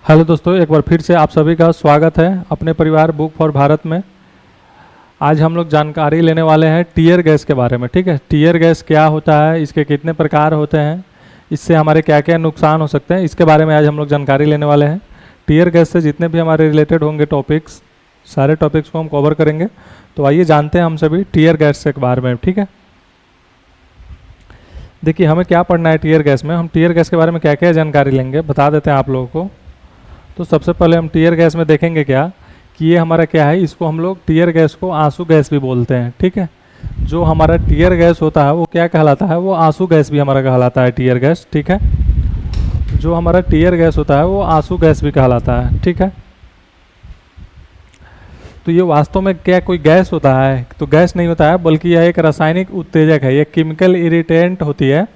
Hello दोस्तों, एक बार फिर से आप सभी का स्वागत है अपने परिवार बुक फॉर भारत में। आज हम लोग जानकारी लेने वाले हैं टीयर गैस के बारे में। ठीक है, टीयर गैस क्या होता है, इसके कितने प्रकार होते हैं, इससे हमारे क्या क्या नुकसान हो सकते हैं, इसके बारे में आज हम लोग जानकारी लेने वाले हैं। टीयर गैस से जितने भी हमारे रिलेटेड होंगे टॉपिक्स, सारे टॉपिक्स को हम कवर करेंगे। तो आइए जानते हैं हम सभी टीयर गैस के बारे में। ठीक है, देखिए हमें क्या पढ़ना है टीयर गैस में। हम टीयर गैस के बारे में क्या क्या जानकारी लेंगे बता देते हैं आप लोगों को। तो सबसे पहले हम टीयर गैस में देखेंगे क्या कि ये हमारा क्या है, इसको हम लोग टीयर गैस को आंसू गैस भी बोलते हैं। ठीक है, जो हमारा टीयर गैस होता है वो क्या कहलाता है, वो आंसू गैस भी हमारा कहलाता है टीयर गैस। ठीक है, जो हमारा टीयर गैस होता है वो आंसू गैस भी कहलाता है। ठीक है, तो ये वास्तव में क्या कोई गैस होता है, तो गैस नहीं होता है, बल्कि यह एक रासायनिक उत्तेजक है। ये केमिकल इरिटेंट होती है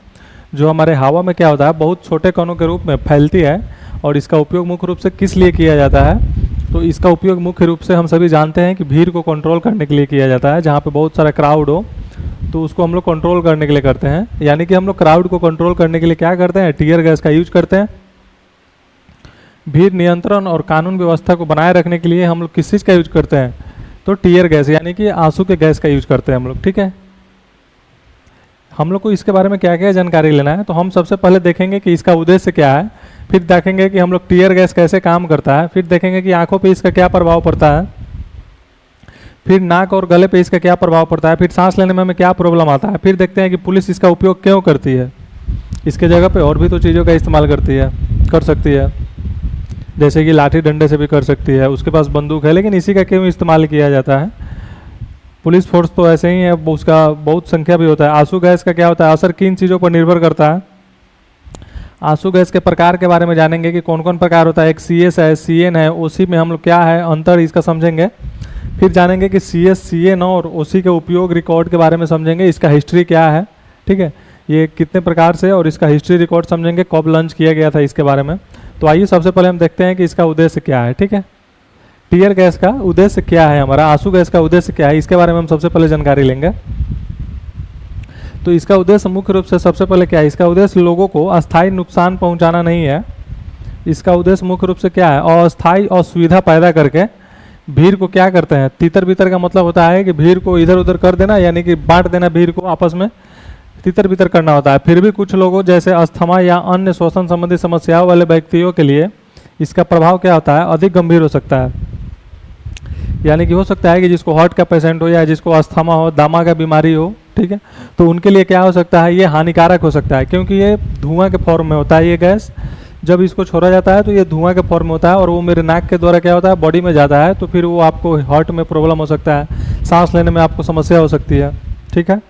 जो हमारे हवा में क्या होता है, बहुत छोटे कणों के रूप में फैलती है। और इसका उपयोग मुख्य रूप से किस लिए किया जाता है, तो इसका उपयोग मुख्य रूप से हम सभी जानते हैं कि भीड़ को कंट्रोल करने के लिए किया जाता है। जहाँ पे बहुत सारा क्राउड हो तो उसको हम लोग कंट्रोल करने के लिए करते हैं। यानी कि हम लोग क्राउड को कंट्रोल करने के लिए क्या करते हैं, टीयर गैस का यूज करते हैं। भीड़ नियंत्रण और कानून व्यवस्था को बनाए रखने के लिए हम लोग किस चीज़ का यूज करते हैं, तो टीयर गैस यानी कि आंसू के गैस का यूज करते हैं हम लोग। ठीक है, हम लोग को इसके बारे में क्या क्या जानकारी लेना है, तो हम सबसे पहले देखेंगे कि इसका उद्देश्य क्या है, फिर देखेंगे कि हम लोग टीयर गैस कैसे काम करता है, फिर देखेंगे कि आंखों पे इसका क्या प्रभाव पड़ता है, फिर नाक और गले पे इसका क्या प्रभाव पड़ता है, फिर सांस लेने में हमें क्या प्रॉब्लम आता है, फिर देखते हैं कि पुलिस इसका उपयोग क्यों करती है। इसके जगह पे और भी तो चीज़ों का इस्तेमाल कर सकती है, जैसे कि लाठी डंडे से भी कर सकती है, उसके पास बंदूक है, लेकिन इसी का क्यों इस्तेमाल किया जाता है। पुलिस फोर्स तो ऐसे ही है, उसका बहुत संख्या भी होता है। आंसू गैस का क्या होता है, असर किन चीज़ों पर निर्भर करता है। आंसू गैस के प्रकार के बारे में जानेंगे कि कौन कौन प्रकार होता है। एक CS है, CN है, OC में हम लोग क्या है अंतर इसका समझेंगे। फिर जानेंगे कि CS, CN और OC के उपयोग रिकॉर्ड के बारे में समझेंगे, इसका हिस्ट्री क्या है। ठीक है, ये कितने प्रकार से और इसका हिस्ट्री रिकॉर्ड समझेंगे, कब लॉन्च किया गया था इसके बारे में। तो आइए सबसे पहले हम देखते हैं कि इसका उद्देश्य क्या है। ठीक है, टीयर गैस का उद्देश्य क्या है, हमारा आंसू गैस का उद्देश्य क्या है, इसके बारे में हम सबसे पहले जानकारी लेंगे। तो इसका उद्देश्य मुख्य रूप से सबसे पहले क्या है, इसका उद्देश्य लोगों को अस्थायी नुकसान पहुंचाना नहीं है। इसका उद्देश्य मुख्य रूप से क्या है, अस्थायी असुविधा पैदा करके भीड़ को क्या करते हैं, तितर बितर का मतलब होता है कि भीड़ को इधर उधर कर देना, यानी कि बांट देना, भीड़ को आपस में तितर बितर करना होता है। फिर भी कुछ लोगों जैसे अस्थमा या अन्य श्वसन संबंधी समस्याओं वाले व्यक्तियों के लिए इसका प्रभाव क्या होता है, अधिक गंभीर हो सकता है। यानी कि हो सकता है कि जिसको हार्ट का पेशेंट हो या जिसको अस्थमा हो, दमा का बीमारी हो, ठीक है, तो उनके लिए क्या हो सकता है, ये हानिकारक हो सकता है, क्योंकि ये धुआं के फॉर्म में होता है। ये गैस जब इसको छोड़ा जाता है तो ये धुआं के फॉर्म में होता है और वो मेरे नाक के द्वारा क्या होता है, बॉडी में जाता है, तो फिर वो आपको हार्ट में प्रॉब्लम हो सकता है, सांस लेने में आपको समस्या हो सकती है। ठीक है,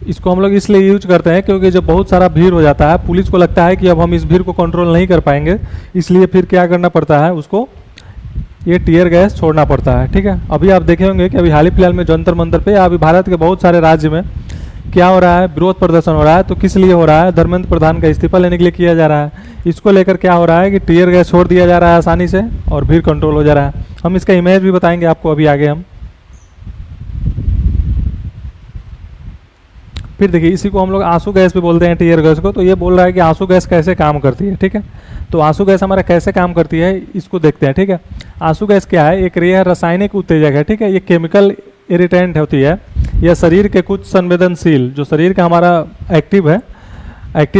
इसको हम लोग इसलिए यूज करते हैं क्योंकि जब बहुत सारा भीड़ हो जाता है, पुलिस को लगता है कि अब हम इस भीड़ को कंट्रोल नहीं कर पाएंगे, इसलिए फिर क्या करना पड़ता है, उसको ये टीयर गैस छोड़ना पड़ता है। ठीक है, अभी आप देखे होंगे कि अभी हाल ही फिलहाल में जंतर मंतर पे अभी भारत के बहुत सारे राज्य में क्या हो रहा है, विरोध प्रदर्शन हो रहा है। तो किस लिए हो रहा है, धर्मेंद्र प्रधान का इस्तीफा लेने के लिए किया जा रहा है। इसको लेकर क्या हो रहा है कि टीयर गैस छोड़ दिया जा रहा है आसानी से और भीड़ कंट्रोल हो जा रहा है। हम इसका इमेज भी बताएंगे आपको अभी आगे हम। फिर देखिए, इसी को हम लोग आंसू गैस भी बोलते हैं टीयर गैस को। तो ये बोल रहा है कि आंसू गैस कैसे काम करती है। ठीक है, तो आंसू गैस हमारा कैसे काम करती है इसको देखते हैं। ठीक है, आंसू गैस क्या है, एक रासायनिक उत्तेजक है। ठीक है, ये केमिकल इरिटेंट होती है। यह शरीर के कुछ संवेदनशील, जो शरीर का हमारा एक्टिव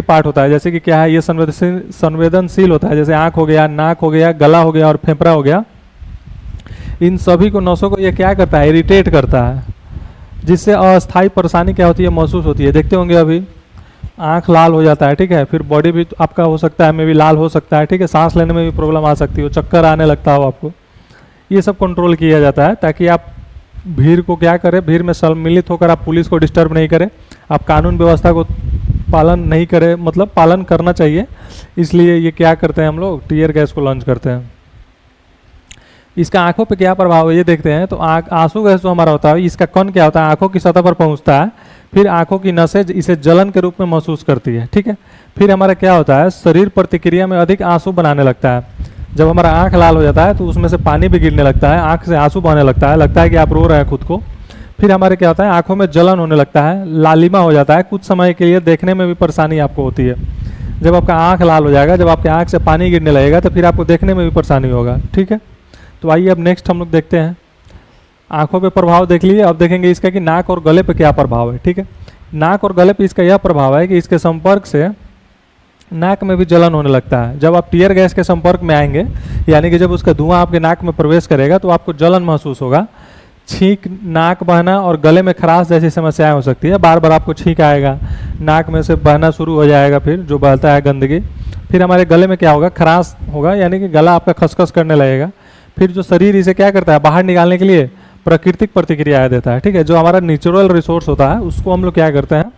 पार्ट होता है, जैसे कि क्या है, ये संवेदनशील होता है, जैसे आँख हो गया, नाक हो गया, गला हो गया और फेफड़ा हो गया। इन सभी को नसों को ये क्या करता है, इरिटेट करता है, जिससे अस्थायी परेशानी क्या होती है, महसूस होती है। देखते होंगे अभी आंख लाल हो जाता है। ठीक है, फिर बॉडी भी आपका हो सकता है में भी लाल हो सकता है। ठीक है, सांस लेने में भी प्रॉब्लम आ सकती हो, चक्कर आने लगता हो आपको। ये सब कंट्रोल किया जाता है ताकि आप भीड़ को क्या करें, भीड़ में सम्मिलित होकर आप पुलिस को डिस्टर्ब नहीं करें, आप कानून व्यवस्था को पालन नहीं करें, मतलब पालन करना चाहिए। इसलिए ये क्या करते हैं, हम लोग टीयर गैस को लॉन्च करते हैं। इसका आंखों पे क्या प्रभाव है ये देखते हैं। तो आंसू गैस जो हमारा होता है, इसका कण क्या होता है, आंखों की सतह पर पहुंचता है, फिर आंखों की नसें इसे जलन के रूप में महसूस करती है। ठीक है, फिर हमारा क्या होता है, शरीर प्रतिक्रिया में अधिक आंसू बनाने लगता है। जब हमारा आंख लाल हो जाता है तो उसमें से पानी भी गिरने लगता है, आंख से आंसू बहने लगता है कि आप रो रहे हैं खुद को। फिर हमारे क्या होता है, आंखों में जलन होने लगता है, लालिमा हो जाता है, कुछ समय के लिए देखने में भी परेशानी आपको होती है। जब आपका आँख लाल हो जाएगा, जब आपके आँख से पानी गिरने लगेगा, तो फिर आपको देखने में भी परेशानी होगा। ठीक है, तो आइए अब नेक्स्ट हम लोग देखते हैं। आँखों पे प्रभाव देख लिए, अब देखेंगे इसका कि नाक और गले पे क्या प्रभाव है। ठीक है, नाक और गले पे इसका यह प्रभाव है कि इसके संपर्क से नाक में भी जलन होने लगता है। जब आप टीयर गैस के संपर्क में आएंगे, यानी कि जब उसका धुआं आपके नाक में प्रवेश करेगा, तो आपको जलन महसूस होगा, छींक, नाक बहना और गले में खराश जैसी समस्याएं हो सकती है। बार बार आपको छींक आएगा, नाक में से बहना शुरू हो जाएगा, फिर जो बहता है गंदगी, फिर हमारे गले में क्या होगा, खराश होगा, यानी कि गला आपका खसखस करने लगेगा। फिर जो शरीर इसे क्या करता है, बाहर निकालने के लिए प्राकृतिक प्रतिक्रियाएं देता है। ठीक है, जो हमारा नेचुरल रिसोर्स होता है उसको हम लोग क्या करते हैं,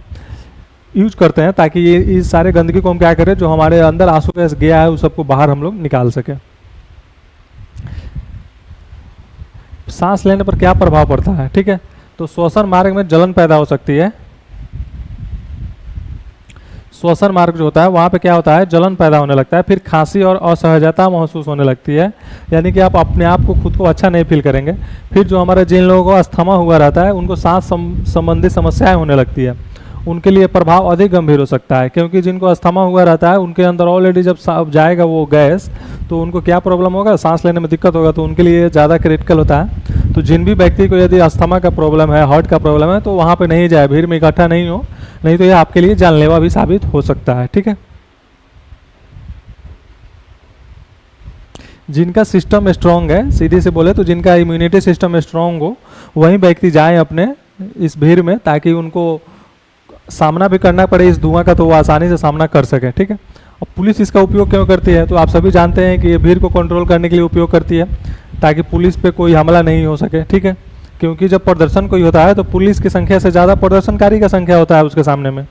यूज करते हैं, ताकि ये इस सारे गंदगी को हम क्या करें, जो हमारे अंदर आंसू गैस गया है उस सबको बाहर हम लोग निकाल सके। सांस लेने पर क्या प्रभाव पड़ता है। ठीक है, तो श्वसन मार्ग में जलन पैदा हो सकती है। श्वसन मार्ग जो होता है वहाँ पे क्या होता है, जलन पैदा होने लगता है। फिर खांसी और असहजता महसूस होने लगती है, यानी कि आप अपने आप को खुद को अच्छा नहीं फील करेंगे। फिर जो हमारे जिन लोगों को अस्थमा हुआ रहता है उनको सांस संबंधी समस्याएं होने लगती है, उनके लिए प्रभाव अधिक गंभीर हो सकता है, क्योंकि जिनको अस्थमा हुआ रहता है उनके अंदर ऑलरेडी जब जाएगा वो गैस, तो उनको क्या प्रॉब्लम होगा, सांस लेने में दिक्कत होगा, तो उनके लिए ज़्यादा क्रिटिकल होता है। तो जिन भी व्यक्ति को यदि अस्थमा का प्रॉब्लम है, हार्ट का प्रॉब्लम है, तो वहाँ पे नहीं जाए, भीड़ में इकट्ठा नहीं हो, नहीं तो ये आपके लिए जानलेवा भी साबित हो सकता है। ठीक है, जिनका सिस्टम स्ट्रांग है, सीधे से बोले तो जिनका इम्यूनिटी सिस्टम स्ट्रांग हो, वही व्यक्ति जाएं अपने इस भीड़ में, ताकि उनको सामना भी करना पड़े इस धुआं का, तो वो आसानी से सामना कर सके। ठीक है, अब पुलिस इसका उपयोग क्यों करती है, तो आप सभी जानते हैं कि ये भीड़ को कंट्रोल करने के लिए उपयोग करती है, ताकि पुलिस पे कोई हमला नहीं हो सके। ठीक है, क्योंकि जब प्रदर्शन कोई होता है तो पुलिस की संख्या से ज़्यादा प्रदर्शनकारी का संख्या होता है उसके सामने में,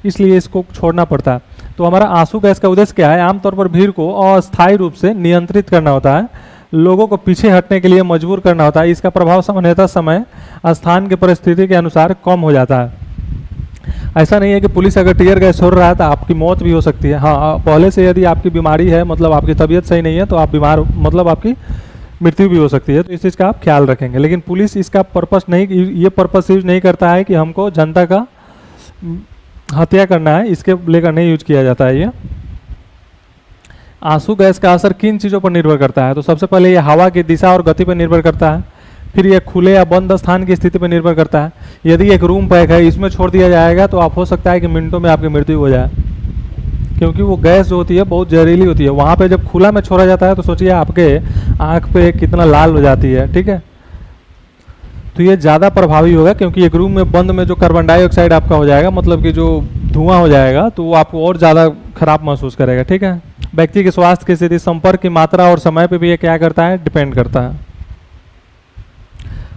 इसलिए इसको छोड़ना पड़ता है। तो हमारा आंसू गैस का उद्देश्य क्या है, आमतौर पर भीड़ को अस्थायी रूप से नियंत्रित करना होता है, लोगों को पीछे हटने के लिए मजबूर करना होता है। इसका प्रभाव सामान्यतः समय स्थान की परिस्थिति के अनुसार कम हो जाता है। ऐसा नहीं है कि पुलिस अगर टीयर गैस छोड़ रहा है तो आपकी मौत भी हो सकती है। हाँ, पहले से यदि आपकी बीमारी है, मतलब आपकी तबीयत सही नहीं है, तो आप बीमार, मतलब आपकी मृत्यु भी हो सकती है, तो इस चीज़ का आप ख्याल रखेंगे। लेकिन पुलिस इसका पर्पस नहीं, ये पर्पस यूज नहीं करता है कि हमको जनता का हत्या करना है, इसके लेकर नहीं यूज किया जाता है। ये आंसू गैस का असर किन चीज़ों पर निर्भर करता है, तो सबसे पहले ये हवा की दिशा और गति पर निर्भर करता है। फिर यह खुले या बंद स्थान की स्थिति पर निर्भर करता है। यदि एक रूम पैक है, इसमें छोड़ दिया जाएगा तो आप हो सकता है कि मिनटों में आपकी मृत्यु हो जाए, क्योंकि वो गैस जो होती है बहुत जहरीली होती है। वहाँ पे जब खुला में छोड़ा जाता है तो सोचिए आपके आँख पे कितना लाल हो जाती है। ठीक है, तो ये ज़्यादा प्रभावी होगा, क्योंकि एक रूम में बंद में जो कार्बन डाइऑक्साइड आपका हो जाएगा, मतलब कि जो धुआं हो जाएगा, तो वो आपको और ज़्यादा खराब महसूस करेगा। ठीक है, व्यक्ति के स्वास्थ्य की स्थिति, संपर्क की मात्रा और समय पर भी ये क्या करता है, डिपेंड करता है।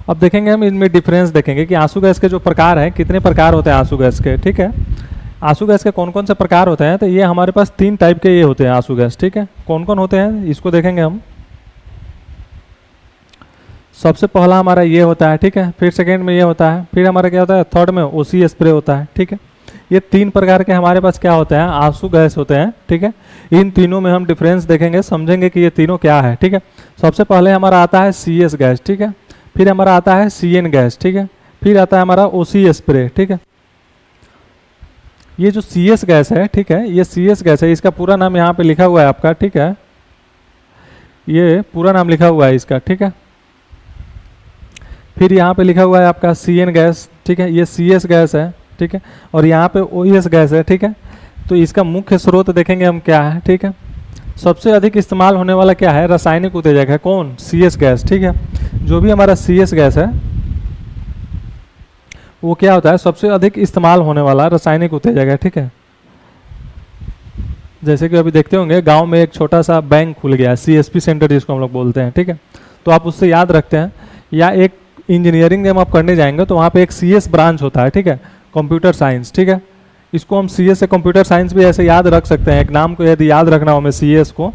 अब देखेंगे हम इनमें डिफरेंस देखेंगे कि आंसू गैस के जो प्रकार हैं, कितने प्रकार होते हैं आंसू गैस के। ठीक है, आंसू गैस के कौन कौन से प्रकार होते हैं, तो ये हमारे पास 3 टाइप के ये होते हैं आंसू गैस। ठीक है, कौन कौन होते हैं इसको देखेंगे हम। सबसे पहला हमारा ये होता है। ठीक है, फिर सेकेंड में ये होता है, फिर हमारा क्या होता है, थर्ड में ओसी स्प्रे होता है। ठीक है, ये 3 प्रकार के हमारे पास क्या होते हैं, आंसू गैस होते हैं। ठीक है, इन तीनों में हम डिफरेंस देखेंगे, समझेंगे कि ये तीनों क्या है। ठीक है, सबसे पहले हमारा आता है CS गैस। ठीक है, फिर हमारा आता है CN गैस। ठीक है, फिर आता है हमारा OC स्प्रे। ठीक है, ये जो CS गैस है, ठीक है, ये CS गैस है, इसका पूरा नाम यहाँ पे लिखा हुआ है आपका। ठीक है, ये पूरा नाम लिखा हुआ है इसका। ठीक है, फिर यहाँ पे लिखा हुआ है आपका CN गैस। ठीक है, ये CS गैस है। ठीक है, और यहाँ पे OS गैस है। ठीक है, तो इसका मुख्य स्रोत देखेंगे हम क्या है। ठीक है, सबसे अधिक इस्तेमाल होने वाला क्या है, रासायनिक उत्तेजक है। कौन, CS गैस। ठीक है, जो भी हमारा CS गैस है वो क्या होता है, सबसे अधिक इस्तेमाल होने वाला रासायनिक उत्तेजक है। ठीक है, जैसे कि अभी देखते होंगे गांव में एक छोटा सा बैंक खुल गया है, CSP सेंटर जिसको हम लोग बोलते हैं। ठीक है, तो आप उससे याद रखते हैं, या एक इंजीनियरिंग जब आप करने जाएंगे तो वहाँ पे एक CS ब्रांच होता है। ठीक है, कंप्यूटर साइंस। ठीक है, इसको हम CS से कंप्यूटर साइंस भी ऐसे याद रख सकते हैं। एक नाम को यदि याद रखना हो हमें CS को,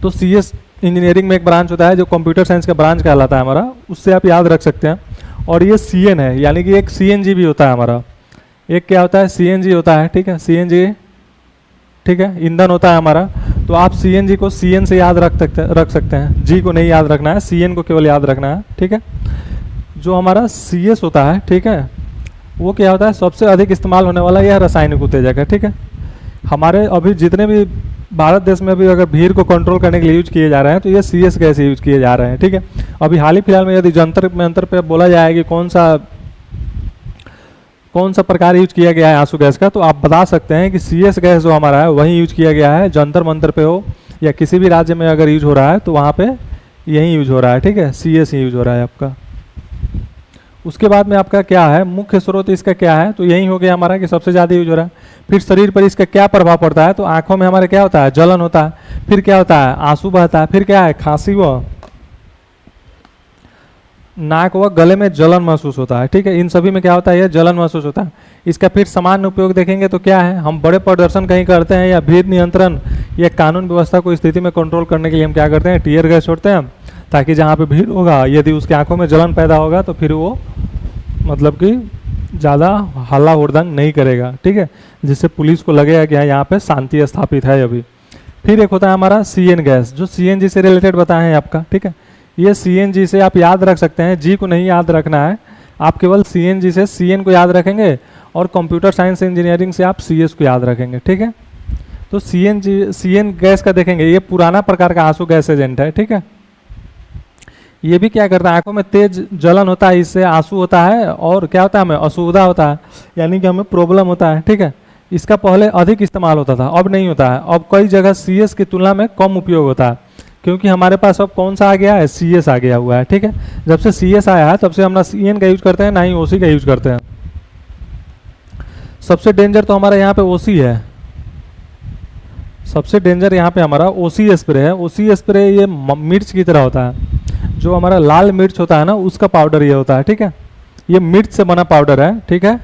तो CS इंजीनियरिंग में एक ब्रांच होता है जो कंप्यूटर साइंस का ब्रांच कहलाता है हमारा, उससे आप याद रख सकते हैं। और ये CN है, यानी कि एक CNG भी होता है हमारा। एक क्या होता है, CNG होता है। ठीक है, CNG, ठीक है, ईंधन होता है हमारा। तो आप CNG को CN से याद रख सकते हैं, G को नहीं याद रखना है, CN को केवल याद रखना है। ठीक है, जो हमारा CS होता है, ठीक है, वो क्या होता है, सबसे अधिक इस्तेमाल होने वाला यह रासायनिक उत्तेजक है। ठीक है, हमारे अभी जितने भी भारत देश में अभी अगर भीड़ को कंट्रोल करने के लिए यूज किए जा रहे हैं तो ये CS गैस यूज किए जा रहे हैं, ठीक है। अभी हाल ही फिलहाल में यदि जंतर मंतर पे बोला जाए कि कौन सा प्रकार यूज किया गया है आंसू गैस का, तो आप बता सकते हैं कि CS गैस जो हमारा है वही यूज किया गया है, जंतर मंतर पे हो या किसी भी राज्य में अगर यूज हो रहा है तो वहाँ पे यही यूज हो रहा है, ठीक है, CS ही यूज हो रहा है आपका। उसके बाद में आपका क्या है, मुख्य स्रोत इसका क्या है, तो यही हो गया हमारा कि सबसे ज़्यादा यूज हो रहा है। फिर शरीर पर इसका क्या प्रभाव पड़ता है, तो आंखों में हमारे क्या होता है, जलन होता है। फिर क्या होता है, आंसू बहता है। फिर क्या है, खांसी व नाक व गले में जलन महसूस होता है, ठीक है। इन सभी में क्या होता है, ये जलन महसूस होता है। इसका फिर सामान्य उपयोग देखेंगे तो क्या है, हम बड़े प्रदर्शन कहीं करते हैं या भीड़ नियंत्रण या कानून व्यवस्था को स्थिति में कंट्रोल करने के लिए हम क्या करते हैं, टीयर गैस छोड़ते हैं, ताकि जहाँ पे भीड़ होगा यदि उसकी आंखों में जलन पैदा होगा तो फिर वो मतलब कि ज़्यादा हल्ला हुड़दंग नहीं करेगा, ठीक है, जिससे पुलिस को लगेगा कि हाँ यहाँ पे शांति स्थापित है अभी। फिर एक होता है हमारा CN गैस, जो CNG से रिलेटेड बताए हैं आपका, ठीक है। ये CNG से आप याद रख सकते हैं, जी को नहीं याद रखना है, आप केवल CNG से CN को याद रखेंगे और कंप्यूटर साइंस इंजीनियरिंग से आप CS को याद रखेंगे, ठीक है। तो CN गैस का देखेंगे, ये पुराना प्रकार का आंसू गैस एजेंट है, ठीक है। ये भी क्या करता है, आंखों में तेज जलन होता है, इससे आंसू होता है और क्या होता है, हमें असुविधा होता है, यानी कि हमें प्रॉब्लम होता है, ठीक है। इसका पहले अधिक इस्तेमाल होता था, अब नहीं होता है। अब कई जगह CS की तुलना में कम उपयोग होता है, क्योंकि हमारे पास अब कौन सा आ गया है, CS आ गया हुआ है, ठीक है। जब से CS आया है तब से हम ना CN का यूज करते हैं ना ही OC का यूज करते हैं। सबसे डेंजर तो हमारा यहाँ पे OC है, सबसे डेंजर यहाँ पे हमारा OC स्प्रे है। OC स्प्रे ये मिर्च की तरह होता है, जो हमारा लाल मिर्च होता है ना उसका पाउडर ये होता है, ठीक है। ये मिर्च से बना पाउडर है, ठीक है।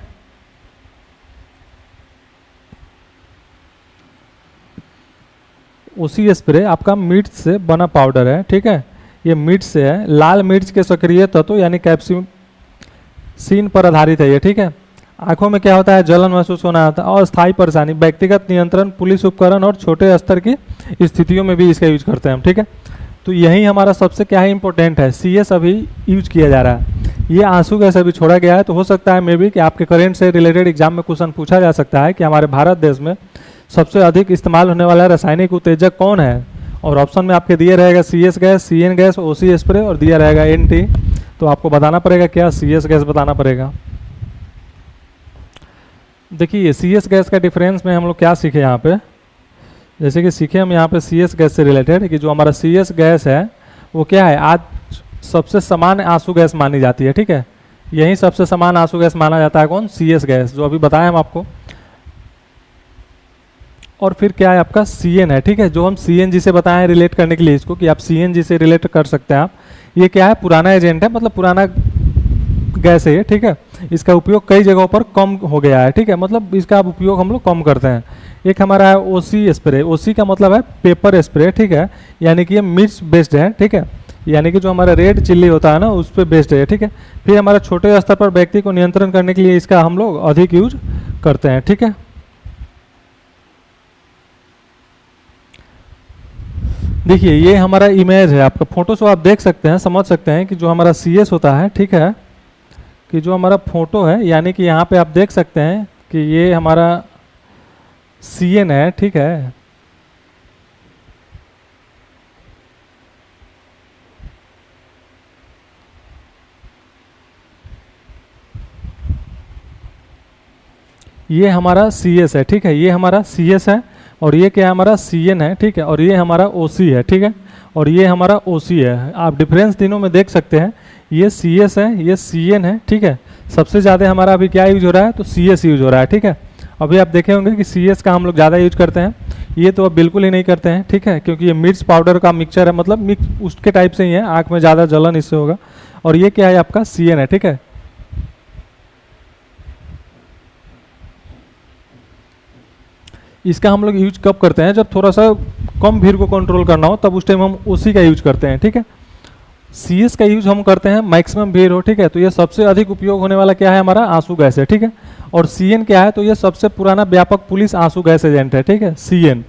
OC स्प्रे आपका मिर्च से बना पाउडर है, ठीक है। ये मिर्च से है, लाल मिर्च के सक्रिय तत्व यानी कैप्सिसिन पर आधारित है ये, ठीक है। आंखों में क्या होता है, जलन महसूस होना आता है, अस्थायी परेशानी, व्यक्तिगत नियंत्रण, पुलिस उपकरण और छोटे स्तर की स्थितियों में भी इसका यूज करते हैं हम, ठीक है। तो यही हमारा सबसे क्या है, इंपॉर्टेंट है। CS अभी यूज किया जा रहा है, ये आंसू गैस अभी छोड़ा गया है। तो हो सकता है मे बी कि आपके करेंट से रिलेटेड एग्जाम में क्वेश्चन पूछा जा सकता है कि हमारे भारत देश में सबसे अधिक इस्तेमाल होने वाला रासायनिक उत्तेजक कौन है, और ऑप्शन में आपके दिए रहेगा CS gas, CN gas, OC spray और दिया रहेगा NT। तो आपको बताना पड़ेगा क्या, CS गैस बताना पड़ेगा। देखिए CS गैस का डिफरेंस में हम लोग क्या सीखे यहाँ पे, जैसे कि सीखे हम यहाँ पे CS गैस से रिलेटेड कि जो हमारा CS गैस है वो क्या है, आज सबसे समान आंसू गैस मानी जाती है, ठीक है। यही सबसे समान आंसू गैस माना जाता है कौन, CS गैस, जो अभी बताया हम आपको। और फिर क्या है आपका CN है, ठीक है, जो हम CNG से बताएं रिलेट करने के लिए इसको, कि आप CNG से रिलेट कर सकते हैं आप। ये क्या है, पुराना एजेंट है, मतलब पुराना गैस है ये, ठीक है। इसका उपयोग कई जगहों पर कम हो गया है, ठीक है, मतलब इसका अब उपयोग हम लोग कम करते हैं। एक हमारा है OC स्प्रे, OC का मतलब है पेपर स्प्रे, ठीक है, यानी कि ये मिर्च बेस्ड है, ठीक है, यानी कि जो हमारा रेड चिल्ली होता है ना उस पर बेस्ड है, ठीक है। फिर हमारा छोटे स्तर पर व्यक्ति को नियंत्रण करने के लिए इसका हम लोग अधिक यूज करते हैं, ठीक है। देखिए ये हमारा इमेज है, आपका फोटो से आप देख सकते हैं, समझ सकते हैं कि जो हमारा CS होता है, ठीक है, कि जो हमारा फोटो है, यानी कि यहाँ पे आप देख सकते हैं कि ये हमारा CN है, ठीक है। ये हमारा CS है, ठीक है, ये हमारा CS है, और ये क्या है हमारा CN है, ठीक है, और ये हमारा OC है, ठीक है, और ये हमारा OC है। आप डिफरेंस तीनों में देख सकते हैं, ये CS है, ये CN है, ठीक है। सबसे ज़्यादा हमारा अभी क्या यूज हो रहा है, तो CS यूज हो रहा है, ठीक है। अभी आप देखे होंगे कि CS का हम लोग ज़्यादा यूज करते हैं, ये तो अब बिल्कुल ही नहीं करते हैं, ठीक है, क्योंकि ये मिर्च पाउडर का मिक्सचर है, मतलब मिक्स उसके टाइप से ही है, आँख में ज़्यादा जलन इससे होगा। और ये क्या है आपका CN है, ठीक है। इसका हम लोग यूज कब करते हैं, जब थोड़ा सा कम भीड़ को कंट्रोल करना हो, तब उस टाइम हम OC का यूज करते हैं, ठीक है। CS का यूज हम करते हैं मैक्सिमम भीड़ हो, ठीक है, तो ये सबसे अधिक उपयोग होने वाला क्या है हमारा, आंसू गैस है, ठीक है। और CN क्या है, तो ये सबसे पुराना व्यापक पुलिस आंसू गैस एजेंट है, ठीक है, CN।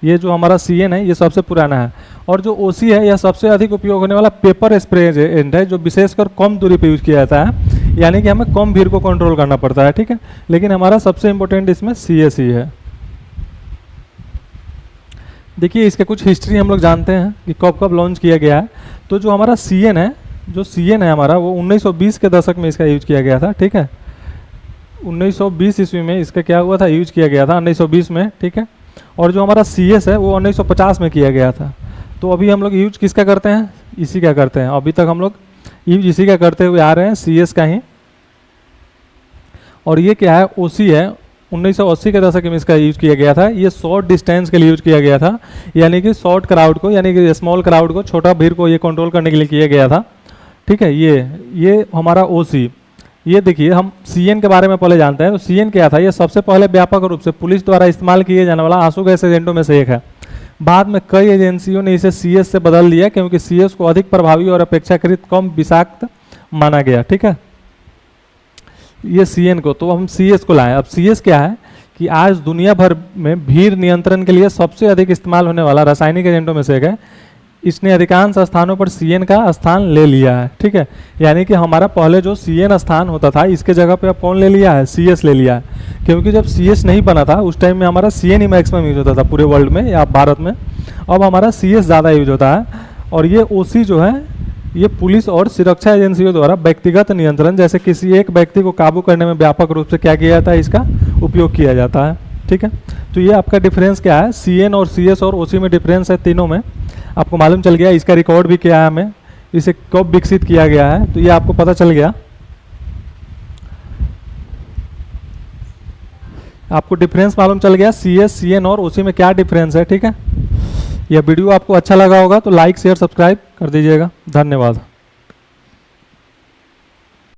ये जो हमारा CN है ये सबसे पुराना है। और जो OC है यह सबसे अधिक उपयोग होने वाला पेपर स्प्रे एजेंट है, जो विशेषकर कम दूरी पर यूज किया जाता है, यानी कि हमें कम भीड़ को कंट्रोल करना पड़ता है, ठीक है। लेकिन हमारा सबसे इंपॉर्टेंट इसमें CS ही है। देखिए इसके कुछ हिस्ट्री हम लोग जानते हैं कि कब कब लॉन्च किया गया है। तो जो हमारा CN है, जो CN है हमारा, वो 1920 के दशक में इसका यूज किया गया था, ठीक है। 1920 ईस्वी में इसका क्या हुआ था, यूज किया गया था 1920 में, ठीक है। और जो हमारा CS है वो 1950 में किया गया था। तो अभी हम लोग यूज किसका करते हैं, इसी का करते हैं। अभी तक हम लोग यूज इसी का करते हुए आ रहे हैं, CS का ही। और ये क्या है, OC है, 1980 के दशक में इसका यूज किया गया था। ये शॉर्ट डिस्टेंस के लिए यूज किया गया था, यानी कि शॉर्ट क्राउड को, यानी कि स्मॉल क्राउड को, छोटा भीड़ को ये कंट्रोल करने के लिए किया गया था, ठीक है। ये हमारा OC। ये देखिए हम CN के बारे में पहले जानते हैं। तो CN क्या था, ये सबसे पहले व्यापक रूप से पुलिस द्वारा इस्तेमाल किए जाने वाला आंसू गैस एजेंटों में से एक है। बाद में कई एजेंसियों ने इसे CS से बदल दिया, क्योंकि CS को अधिक प्रभावी और अपेक्षाकृत कम विषाक्त माना गया, ठीक है। ये CN को, तो हम CS को लाएं। अब CS क्या है कि आज दुनिया भर में भीड़ नियंत्रण के लिए सबसे अधिक इस्तेमाल होने वाला रासायनिक एजेंटों में से एक है। इसने अधिकांश स्थानों पर CN का स्थान ले लिया है, ठीक है। यानी कि हमारा पहले जो CN स्थान होता था, इसके जगह पे अब कौन ले लिया है, CS ले लिया है। क्योंकि जब CS नहीं बना था उस टाइम में हमारा CN ही मैक्सिमम यूज होता था पूरे वर्ल्ड में या भारत में। अब हमारा CS ज़्यादा यूज होता है। और ये OC जो है, ये पुलिस और सुरक्षा एजेंसियों द्वारा व्यक्तिगत नियंत्रण, जैसे किसी एक व्यक्ति को काबू करने में व्यापक रूप से क्या किया जाता है, इसका उपयोग किया जाता है, ठीक है। तो ये आपका डिफरेंस क्या है, CN और CS और OC में डिफरेंस है तीनों में, आपको मालूम चल गया। इसका रिकॉर्ड भी क्या है, हमें इसे कब विकसित किया गया है, तो ये आपको पता चल गया। आपको डिफरेंस मालूम चल गया, CS, CN और OC में क्या डिफरेंस है, ठीक है। यह वीडियो आपको अच्छा लगा होगा तो लाइक शेयर सब्सक्राइब कर दीजिएगा। धन्यवाद।